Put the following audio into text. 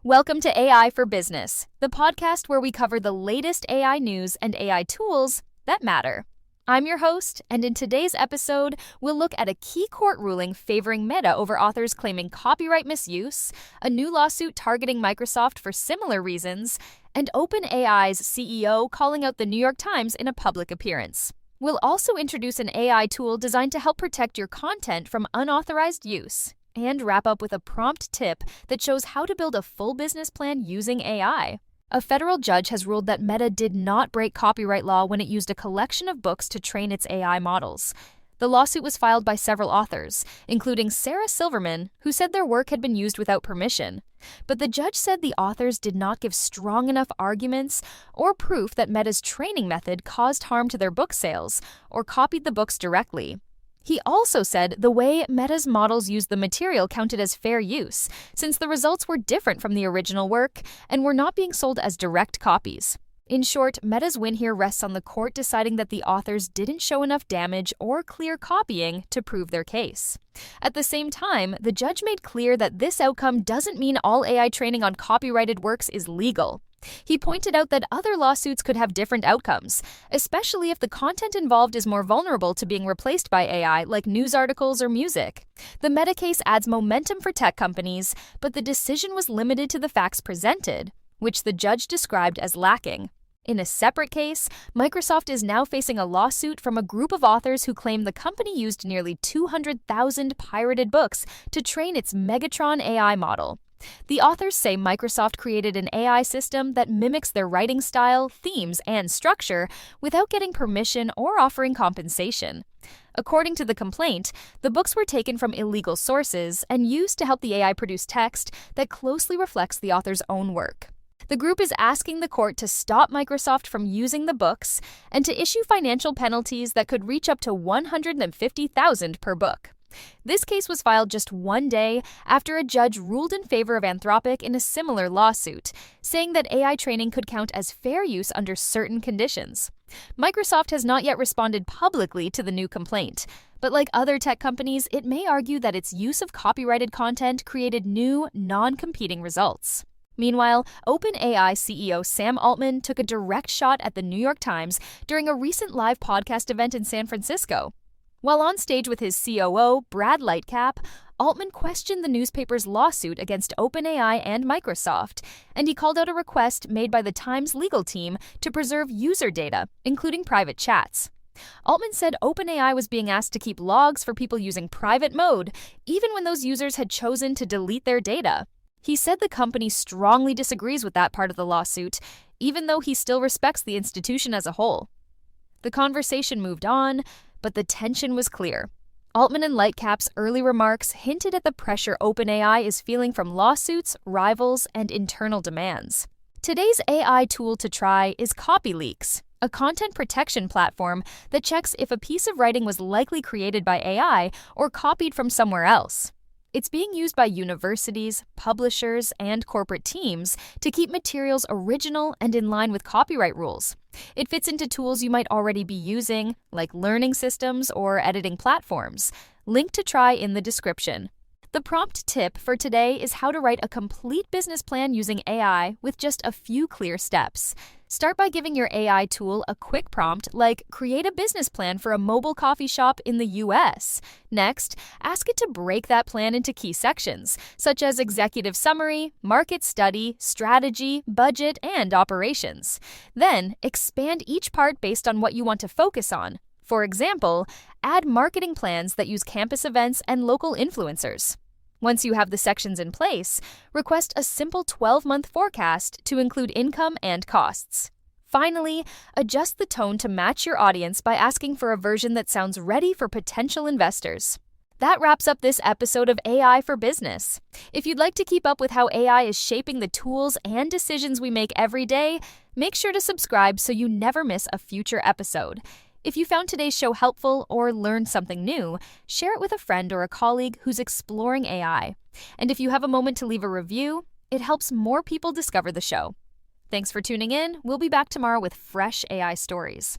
Welcome to AI for Business, the podcast where we cover the latest AI news and AI tools that matter. I'm your host, and in today's episode, we'll look at a key court ruling favoring Meta over authors claiming copyright misuse, a new lawsuit targeting Microsoft for similar reasons, and OpenAI's CEO calling out the New York Times in a public appearance. We'll also introduce an AI tool designed to help protect your content from unauthorized use, and wrap up with a prompt tip that shows how to build a full business plan using AI. A federal judge has ruled that Meta did not break copyright law when it used a collection of books to train its AI models. The lawsuit was filed by several authors, including Sarah Silverman, who said their work had been used without permission. But the judge said the authors did not give strong enough arguments or proof that Meta's training method caused harm to their book sales or copied the books directly. He also said the way Meta's models used the material counted as fair use, since the results were different from the original work and were not being sold as direct copies. In short, Meta's win here rests on the court deciding that the authors didn't show enough damage or clear copying to prove their case. At the same time, the judge made clear that this outcome doesn't mean all AI training on copyrighted works is legal. He pointed out that other lawsuits could have different outcomes, especially if the content involved is more vulnerable to being replaced by AI, like news articles or music. The Meta case adds momentum for tech companies, but the decision was limited to the facts presented, which the judge described as lacking. In a separate case, Microsoft is now facing a lawsuit from a group of authors who claim the company used nearly 200,000 pirated books to train its Megatron AI model. The authors say Microsoft created an AI system that mimics their writing style, themes, and structure without getting permission or offering compensation. According to the complaint, the books were taken from illegal sources and used to help the AI produce text that closely reflects the author's own work. The group is asking the court to stop Microsoft from using the books and to issue financial penalties that could reach up to $150,000 per book. This case was filed just one day after a judge ruled in favor of Anthropic in a similar lawsuit, saying that AI training could count as fair use under certain conditions. Microsoft has not yet responded publicly to the new complaint, but like other tech companies, it may argue that its use of copyrighted content created new, non-competing results. Meanwhile, OpenAI CEO Sam Altman took a direct shot at the New York Times during a recent live podcast event in San Francisco. While on stage with his COO, Brad Lightcap, Altman questioned the newspaper's lawsuit against OpenAI and Microsoft, and he called out a request made by the Times legal team to preserve user data, including private chats. Altman said OpenAI was being asked to keep logs for people using private mode, even when those users had chosen to delete their data. He said the company strongly disagrees with that part of the lawsuit, even though he still respects the institution as a whole. The conversation moved on, but the tension was clear. Altman and Lightcap's early remarks hinted at the pressure OpenAI is feeling from lawsuits, rivals, and internal demands. Today's AI tool to try is Copyleaks, a content protection platform that checks if a piece of writing was likely created by AI or copied from somewhere else. It's being used by universities, publishers, and corporate teams to keep materials original and in line with copyright rules. It fits into tools you might already be using, like learning systems or editing platforms. Link to try in the description. The prompt tip for today is how to write a complete business plan using AI with just a few clear steps. Start by giving your AI tool a quick prompt like, create a business plan for a mobile coffee shop in the US. Next, ask it to break that plan into key sections, such as executive summary, market study, strategy, budget, and operations. Then, expand each part based on what you want to focus on. For example, add marketing plans that use campus events and local influencers. Once you have the sections in place, request a simple 12-month forecast to include income and costs. Finally, adjust the tone to match your audience by asking for a version that sounds ready for potential investors. That wraps up this episode of AI for Business. If you'd like to keep up with how AI is shaping the tools and decisions we make every day, make sure to subscribe so you never miss a future episode. If you found today's show helpful or learned something new, share it with a friend or a colleague who's exploring AI. And if you have a moment to leave a review, it helps more people discover the show. Thanks for tuning in. We'll be back tomorrow with fresh AI stories.